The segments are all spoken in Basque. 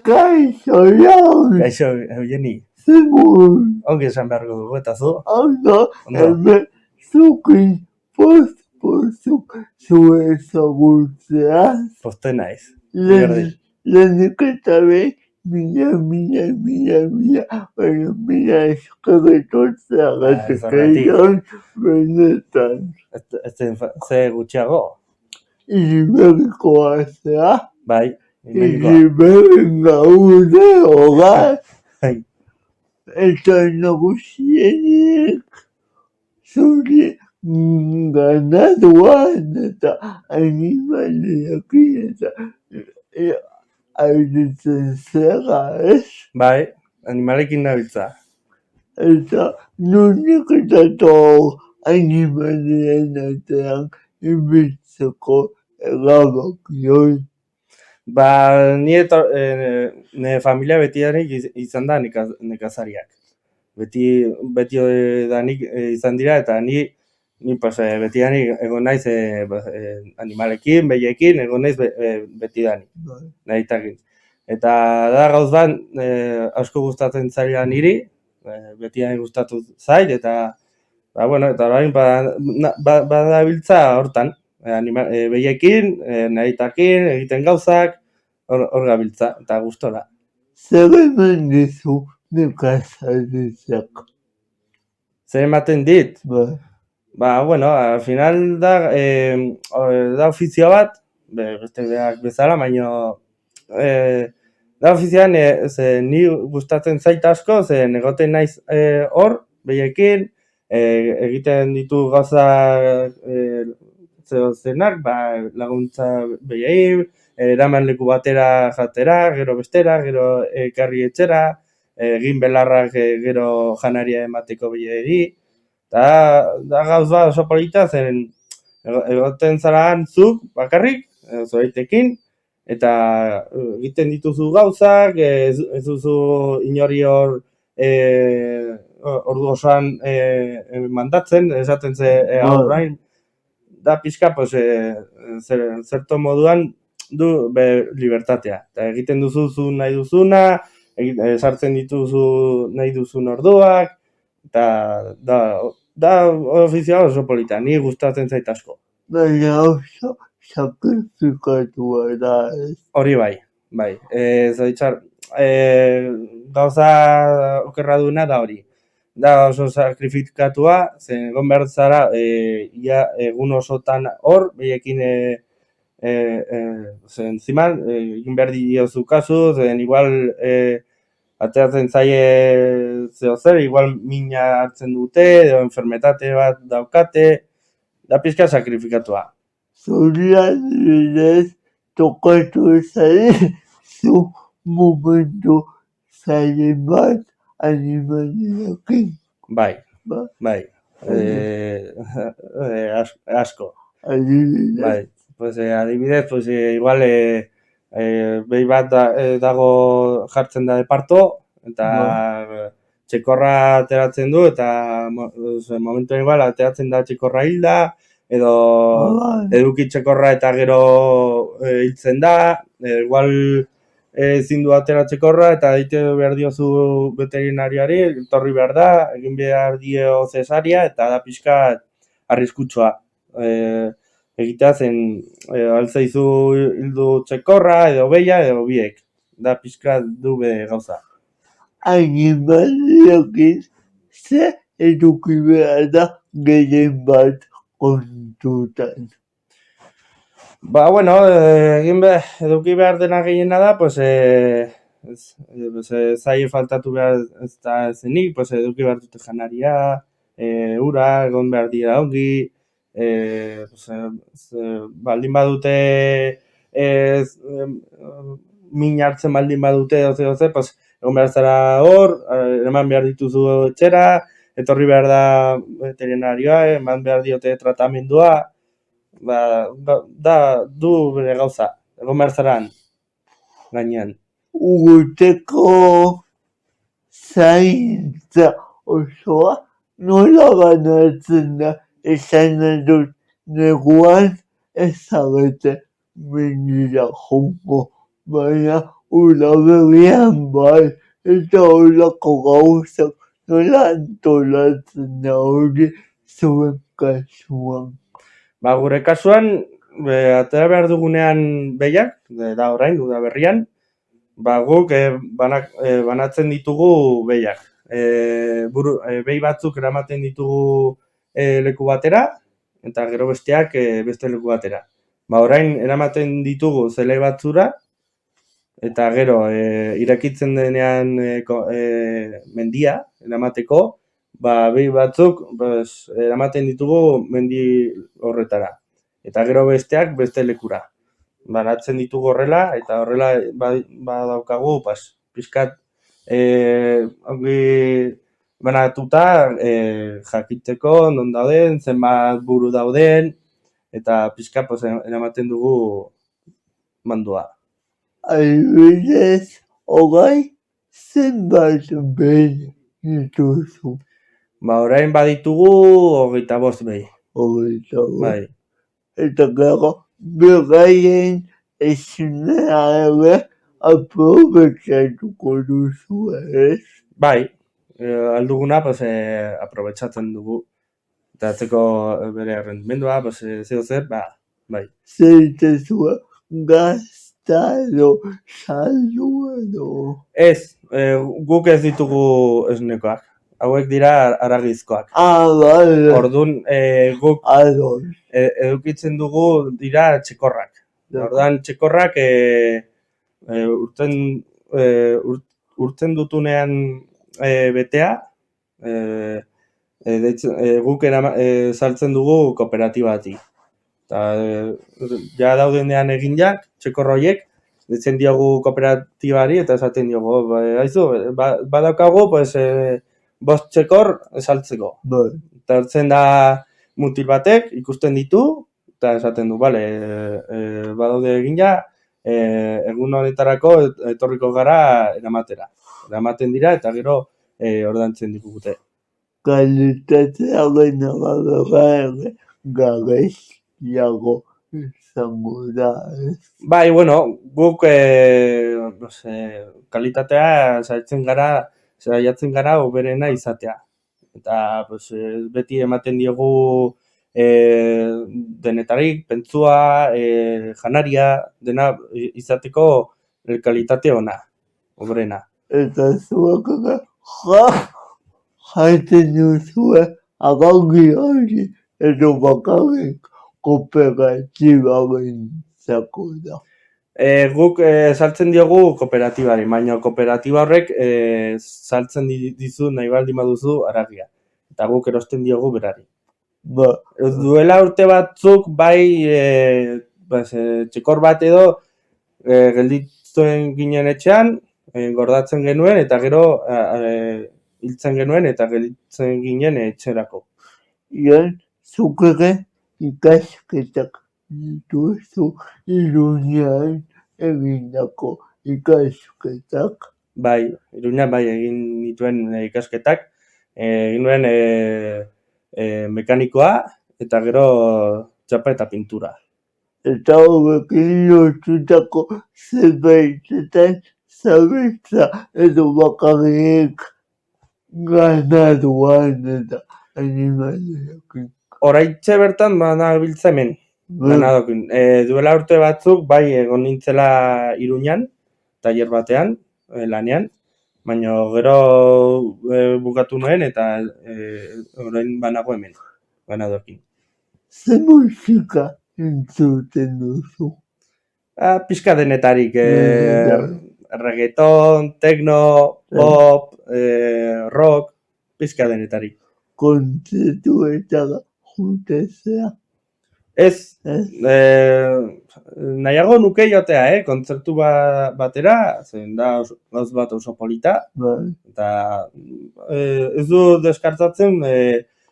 Kaixo, Jan! Kaixo, Eugeni. Zemur! Ongi esan beharko dugu, eta zu? Ondo, Ondo. hemen zukin post-postuk zu ezagutzea. Poste naiz. Lehenik eta behin, mila eskerretortzeagatik egin benetan. Ze gutxiago? Iriberrikoa zea. Bai, imenikoa. Iriberren gaude hogar. Bai. Eta nagusienik zuri ganatuan eta animaliekin eta aritzen zera, ez? Bai, animalekin nabiltza. Eta nunik eta to animalien artean ibiltzeko erabakioi. Ba, nire familia betidanik izan da nekazariak. Beti danik izan dira, eta ni betidanik egon naiz animalekin, behiekin, egon naiz betidanik, nahitakin. Eta da gauz bat, asko gustatzen zaila niri, betidanik gustatu zait, eta orain badabiltza hortan, behiekin, nahitakin, egiten gauzak, hor gabiltza, eta gustora. Zer eman dizu nekazaritzak? Zer ematen dit? Ba, al final da ofizio bat, beste beak bezala, baina da ofizioan, ni gustatzen zait asko, egoten naiz hor, behiekin, egiten ditu gauza zenak, laguntza behiei, eraman leku batera jatera, gero bestera, gero ekarri etxera, egin belarrak gero janaria emateko behiei, da gauz bat oso polita, zen egoten zara zuk bakarrik, zoraitekin, eta egiten dituzu gauzak, ez duzu inori hor ordu osoan mandatzen, esaten orain, da pixka, zerto moduan du libertatea. Eta egiten duzu nahi duzuna, sartzen dituzu nahi duzun orduak, eta da ofizioa oso polita, ni gustatzen zait asko. Baina oso sakrifikatua da, ez? Hori bai. Zoitzar, gauza okerra duena da hori. Da oso sakrifikatua, zen egon behar zara, egun osotan hor, behiekin ziman, egin behar diozu kasu, zen igual ateratzen zaie zer, igual mina hartzen dute, edo enfermetate bat daukate, da pixka sakrifikatua. Zurian bidez tokatu zari, zu momentu zailen bat animaliekin. Bai. Asko. Adibidez. Bai, adibidez, igual behi bat dago jartzen da de parto, eta txekorra ateratzen du, eta momentu igual ateratzen da txekorra hilda, edo eduki txekorra eta gero hiltzen da, igual ezin du atera txekorra, eta daite behar diozu veterinariari, etorri behar da, egin behar dio cesaria, eta da pixka arriskutsua. Egitea zen, altzaizu hildu txekorra, edo beia, edo biek. Da pixka du gauza. Animaliekin ze eduki behar da gehien bat kontutan. Eduki behar dena gehiena da, zaie faltatu behar ez da zenik, eduki behar dute janaria, ura, egon behar dira ongi, baldin badute, min hartzen baldin badute, egon behar zara hor, eman behar dituzu etxera, etorri behar da veterinarioa, eman behar diote tratamendua, du bere gauza, egon behar zaran, gainean. Urteko zaintza osoa nola banatzen da, esan dut neguan ezagete menira jongo, baina udaberrian bai, eta horrelako gauzak nola antolatzen da hori zuen kasuan. Gure kasuan, atera behar dugunean behiak, da orain, udaberrian, guk banatzen ditugu behiak. Behi batzuk eramaten ditugu leku batera, eta gero besteak beste leku batera. Orain eramaten ditugu zelai batzura, eta gero irakitzen denean mendia eramateko, behi batzuk eramaten ditugu mendi horretara. Eta gero besteak beste lekura. Banatzen ditugu horrela, eta horrela badaukagu, pixkat banatuta jakiteko non dauden, zenbat buru dauden, eta pixkat eramaten dugu mandua. Adibidez, hogei zenbat behi dituzu? Orain baditugu 25 behi. 25. Bai. Eta gero, beraien esnea ere aprobetxatuko duzu, ez? Bai, alduguna aprobetxatzen dugu. Eta atzeko bere rendimendua, zeo zer, bai. Zeitezua gazta edo saldu edo. Ez, guk ez ditugu esnekoak. Hauek dira aragizkoak. Bale. Orduan, guk Ados. edukitzen dugu dira txekorrak. Orduan, txekorrak urtzen dutunean betea, guk saltzen dugu kooperatibati. Eta ja daudenean eginak, txekor horiek, ditzen diogu kooperatibari eta esaten diogu, badaukagu, 5 txekor saltzeko. Bai. Eta hartzen da mutil batek, ikusten ditu, eta esaten du, badaude egina, egun honetarako etorriko gara eramatera. Eramaten dira eta gero ordaintzen digute. Kalitatea gehiago ere garestiago izango da, ez? Bai, guk kalitatea saiatzen gara hoberena izatea. Eta beti ematen diogu denetarik, pentsua, janaria, dena izateko kalitate ona, hoberena. Eta zuek jaiten duzue araugi hori edo bakarrik kooperatibarentzako da. Guk saltzen diogu kooperatibari, baina kooperatiba horrek saltzen dizu nahi baldin baduzu aragia. Eta guk erosten diogu berari. Duela urte batzuk txekor bat edo gelditzen ginen etxean, gordatzen genuen eta gero hiltzen genuen eta gelditzen ginen etxerako. Ian, zuk ere ikasketak dituzu Iruñean egindako ikasketak? Bai, Iruñean egin nituen ikasketak, egin nuen mekanikoa eta gero txapa eta pintura. Eta horrekin lotutako zerbaitetan zabitza edo bakarrik ganaduan eta animaliekin. Oraintxe bertan banabiltza hemen, ganadokin. Duela urte batzuk, egon nintzela Iruñan, tailer batean, lanean, baina gero bukatu nuen eta orain banago hemen, ganadokin. Ze musika entzuten duzu? Pixka denetarik, reggaeton, techno, pop, rock, pixka denetarik. Kontzertuetara jutezea? Ez, nahiago nuke jotea, kontzertu batera, zen da gauz bat oso polita, eta ez du deskartatzen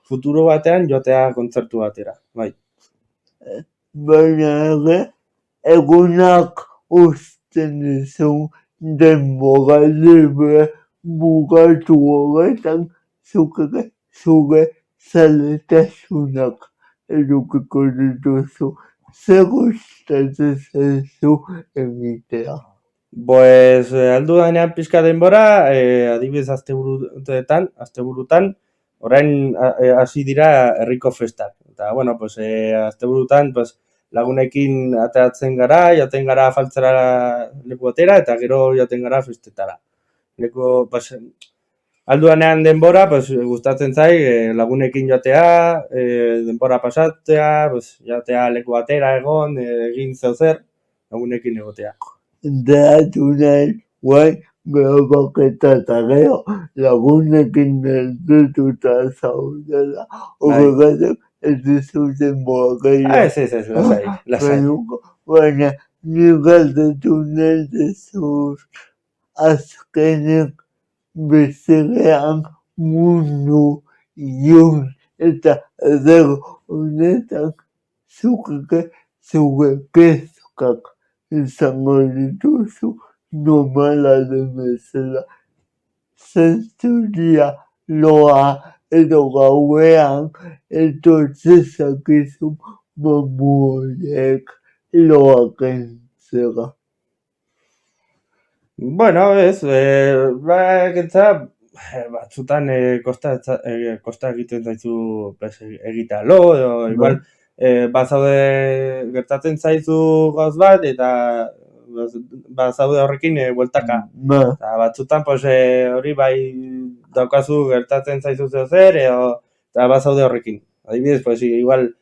futuro batean jotea kontzertu batera, bai. Baina ere, egunak uzten dizun denbora libre bugatu horretan, zure zaletasunak edukiko dituzu. Zer gustatzen zaizu egitea? Pues, aldu danean pixka denbora, adibidez asteburutan, orain hasi dira herriko festak. Eta, bueno, pues, asteburutan, pues, lagunekin ateratzen gara, jaten gara afaltzera leku batera, eta gero jaten gara festetara. Pues, aldu danean denbora, pues, gustatzen zai, lagunekin joatea, denbora pasatzea, pues, jatea leku batera egon, egin zeuzer, lagunekin egotea. Enteratu nahi, guai, grabaketa eta gero lagunekin nertututa zaudela. Horregatik ez dizuten bogeio. Ez, lasai. Baina, ni galdetu nahi dizut, azkenik bizirean mundu ilun eta eder honetan zure kezkak izango dituzu normala den bezala. Zentzuria loa edo gauean etortzezakizu mamuek loak entzera. Bueno, ez, gentza, batzutan kosta egiten zaizu egitea lo, edo igual bazaude gertatzen zaizu gauz bat, eta bazaude horrekin bueltaka. Eta batzutan, pues, hori bai daukazu gertatzen zaizu zer, eta bazaude horrekin. Adibidez, pues, igual,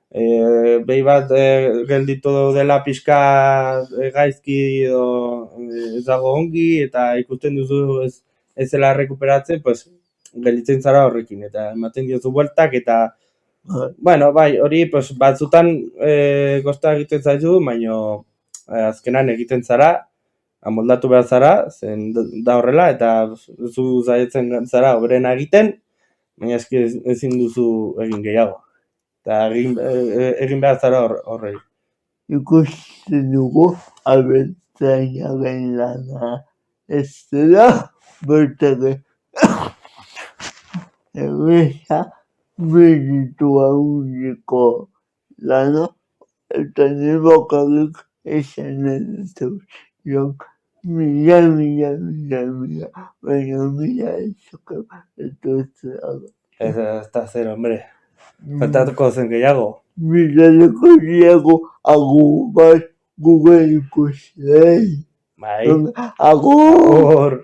behi bat gelditu dela pixka gaizki edo ez dago ongi, eta ikusten duzu ez zela rekuperatzen, pues, gelditzen zara horrekin, eta ematen diozu bueltak, eta bueno, bai, hori pues, batzutan kosta egiten zaizu, baina azkenan egiten zara, amoldatu behar zara, zen da horrela, eta zu zaitzen zara oberena egiten, baina ezin duzu egin gehiago. Eta egin behar zara horrei. Ikusten dugu abertzainaren lana ez dela bertare erreza meritua uniko lana, eta nire bakarrik esan edutuz. Mila, baina mila ezoka etortzea. Ez da zer, hombre. Faltatuko zen gehiago. Milaleko gehiago agur bat gure ikuslei. Bai. Agur!